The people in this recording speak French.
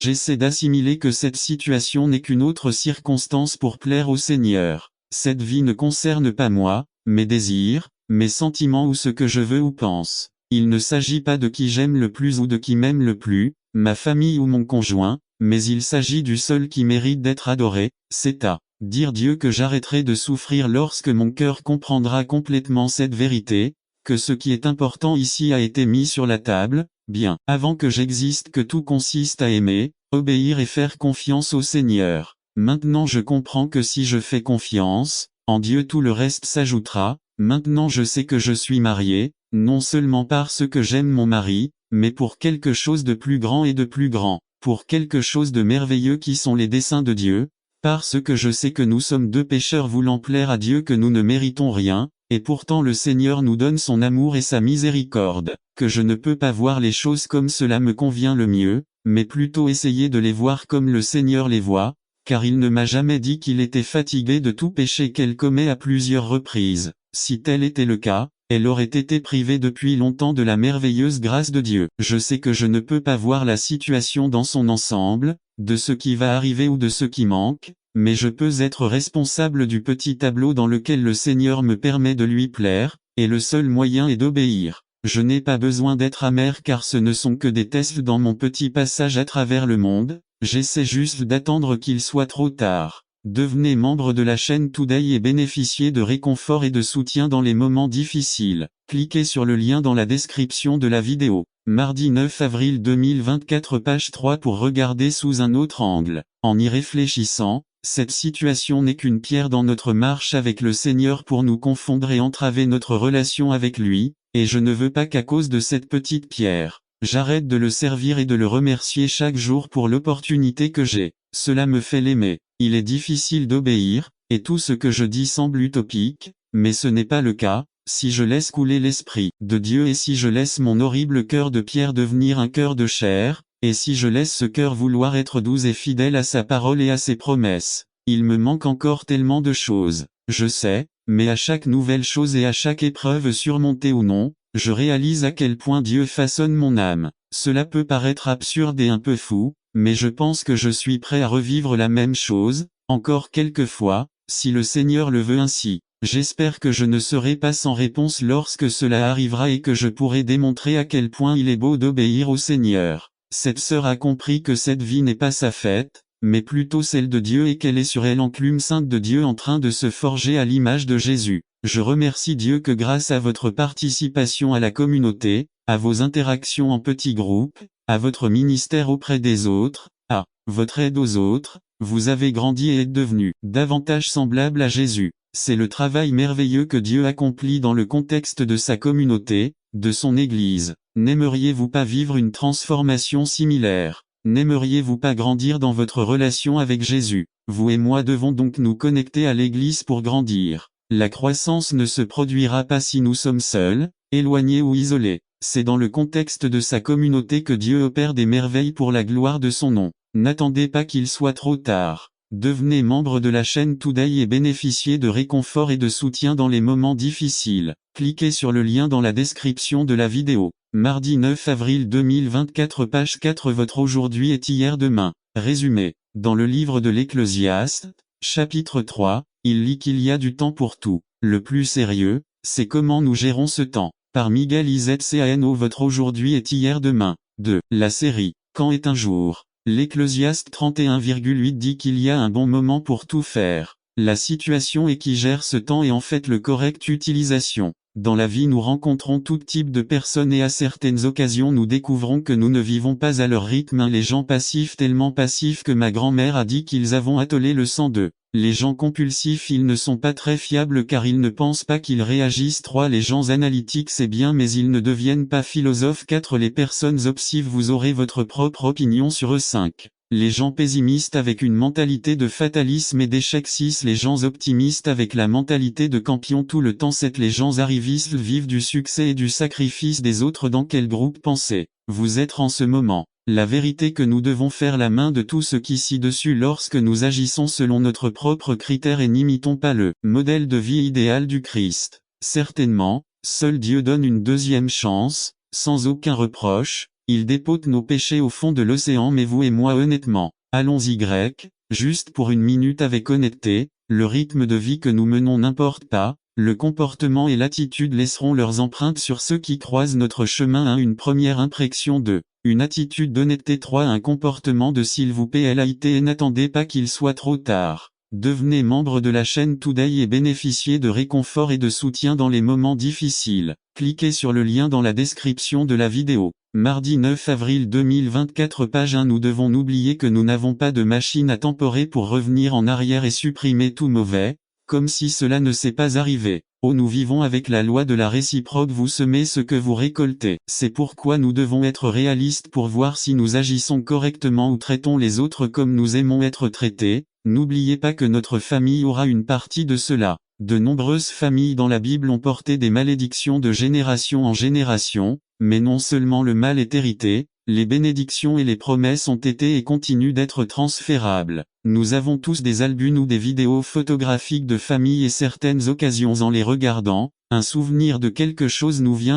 J'essaie d'assimiler que cette situation n'est qu'une autre circonstance pour plaire au Seigneur. Cette vie ne concerne pas moi, mes désirs, mes sentiments ou ce que je veux ou pense. Il ne s'agit pas de qui j'aime le plus ou de qui m'aime le plus, ma famille ou mon conjoint, mais il s'agit du seul qui mérite d'être adoré, c'est à dire Dieu que j'arrêterai de souffrir lorsque mon cœur comprendra complètement cette vérité, que ce qui est important ici a été mis sur la table, bien avant que j'existe, que tout consiste à aimer, obéir et faire confiance au Seigneur. Maintenant je comprends que si je fais confiance, en Dieu tout le reste s'ajoutera. Maintenant je sais que je suis marié, non seulement parce que j'aime mon mari, mais pour quelque chose de plus grand et de plus grand, pour quelque chose de merveilleux qui sont les desseins de Dieu, parce que je sais que nous sommes deux pécheurs voulant plaire à Dieu, que nous ne méritons rien, et pourtant le Seigneur nous donne son amour et sa miséricorde, que je ne peux pas voir les choses comme cela me convient le mieux, mais plutôt essayer de les voir comme le Seigneur les voit, car il ne m'a jamais dit qu'il était fatigué de tout péché qu'elle commet à plusieurs reprises. Si tel était le cas, elle aurait été privée depuis longtemps de la merveilleuse grâce de Dieu. Je sais que je ne peux pas voir la situation dans son ensemble, de ce qui va arriver ou de ce qui manque, mais je peux être responsable du petit tableau dans lequel le Seigneur me permet de lui plaire, et le seul moyen est d'obéir. Je n'ai pas besoin d'être amer car ce ne sont que des tests dans mon petit passage à travers le monde, j'essaie juste d'attendre qu'il soit trop tard. Devenez membre de la chaîne Today et bénéficiez de réconfort et de soutien dans les moments difficiles. Cliquez sur le lien dans la description de la vidéo. Mardi 9 avril 2024 page 3 pour regarder sous un autre angle. En y réfléchissant, cette situation n'est qu'une pierre dans notre marche avec le Seigneur pour nous confondre et entraver notre relation avec lui, et je ne veux pas qu'à cause de cette petite pierre, j'arrête de le servir et de le remercier chaque jour pour l'opportunité que j'ai. Cela me fait l'aimer. Il est difficile d'obéir, et tout ce que je dis semble utopique, mais ce n'est pas le cas, si je laisse couler l'Esprit de Dieu et si je laisse mon horrible cœur de pierre devenir un cœur de chair, et si je laisse ce cœur vouloir être doux et fidèle à sa parole et à ses promesses. Il me manque encore tellement de choses, je sais, mais à chaque nouvelle chose et à chaque épreuve surmontée ou non, je réalise à quel point Dieu façonne mon âme. Cela peut paraître absurde et un peu fou, mais je pense que je suis prêt à revivre la même chose, encore quelques fois, si le Seigneur le veut ainsi. J'espère que je ne serai pas sans réponse lorsque cela arrivera et que je pourrai démontrer à quel point il est beau d'obéir au Seigneur. Cette sœur a compris que cette vie n'est pas sa fête, mais plutôt celle de Dieu et qu'elle est sur elle enclume sainte de Dieu en train de se forger à l'image de Jésus. Je remercie Dieu que grâce à votre participation à la communauté, à vos interactions en petits groupes, à votre ministère auprès des autres, à votre aide aux autres, vous avez grandi et êtes devenu davantage semblable à Jésus. C'est le travail merveilleux que Dieu accomplit dans le contexte de sa communauté, de son Église. N'aimeriez-vous pas vivre une transformation similaire? N'aimeriez-vous pas grandir dans votre relation avec Jésus? Vous et moi devons donc nous connecter à l'Église pour grandir. La croissance ne se produira pas si nous sommes seuls, éloignés ou isolés. C'est dans le contexte de sa communauté que Dieu opère des merveilles pour la gloire de son nom. N'attendez pas qu'il soit trop tard. Devenez membre de la chaîne Today et bénéficiez de réconfort et de soutien dans les moments difficiles. Cliquez sur le lien dans la description de la vidéo. Mardi 9 avril 2024 page 4 Votre aujourd'hui est hier demain. Résumé. Dans le livre de l'Ecclésiaste, chapitre 3, il lit qu'il y a du temps pour tout. Le plus sérieux, c'est comment nous gérons ce temps. Par Miguel Izetcano. Votre aujourd'hui est hier demain. De la série Quand est un jour. L'Ecclésiaste 31,8 dit qu'il y a un bon moment pour tout faire. La situation et qui gère ce temps est en fait le correcte utilisation. Dans la vie nous rencontrons tout type de personnes et à certaines occasions nous découvrons que nous ne vivons pas à leur rythme. Les gens passifs tellement passifs que ma grand-mère a dit qu'ils avaient attelé le sang d'eux. Les gens compulsifs ils ne sont pas très fiables car ils ne pensent pas qu'ils réagissent. 3. Les gens analytiques c'est bien mais ils ne deviennent pas philosophes. 4. Les personnes obsessives vous aurez votre propre opinion sur eux. 5. Les gens pessimistes avec une mentalité de fatalisme et d'échec. 6. Les gens optimistes avec la mentalité de campion tout le temps. 7. Les gens arrivistes vivent du succès et du sacrifice des autres. Dans quel groupe pensez-vous être en ce moment? La vérité que nous devons faire la main de tout ce qui ci-dessus lorsque nous agissons selon notre propre critère et n'imitons pas le modèle de vie idéal du Christ. Certainement, seul Dieu donne une deuxième chance, sans aucun reproche, Il dépote nos péchés au fond de l'océan, mais vous et moi honnêtement. Allons-y juste pour une minute avec honnêteté, le rythme de vie que nous menons n'importe pas, le comportement et l'attitude laisseront leurs empreintes sur ceux qui croisent notre chemin. 1. Une première impression. 2. Une attitude d'honnêteté. 3. Un comportement de s'il vous plaît. Et n'attendez pas qu'il soit trop tard. Devenez membre de la chaîne Today et bénéficiez de réconfort et de soutien dans les moments difficiles. Cliquez sur le lien dans la description de la vidéo. Mardi 9 avril 2024. Page 1. Nous devons n'oublier que nous n'avons pas de machine à temporer pour revenir en arrière et supprimer tout mauvais, comme si cela ne s'est pas arrivé. Oh, nous vivons avec la loi de la réciproque. Vous semez ce que vous récoltez. C'est pourquoi nous devons être réalistes pour voir si nous agissons correctement ou traitons les autres comme nous aimons être traités. N'oubliez pas que notre famille aura une partie de cela. De nombreuses familles dans la Bible ont porté des malédictions de génération en génération, mais non seulement le mal est hérité, les bénédictions et les promesses ont été et continuent d'être transférables. Nous avons tous des albums ou des vidéos photographiques de famille et certaines occasions en les regardant, un souvenir de quelque chose nous vient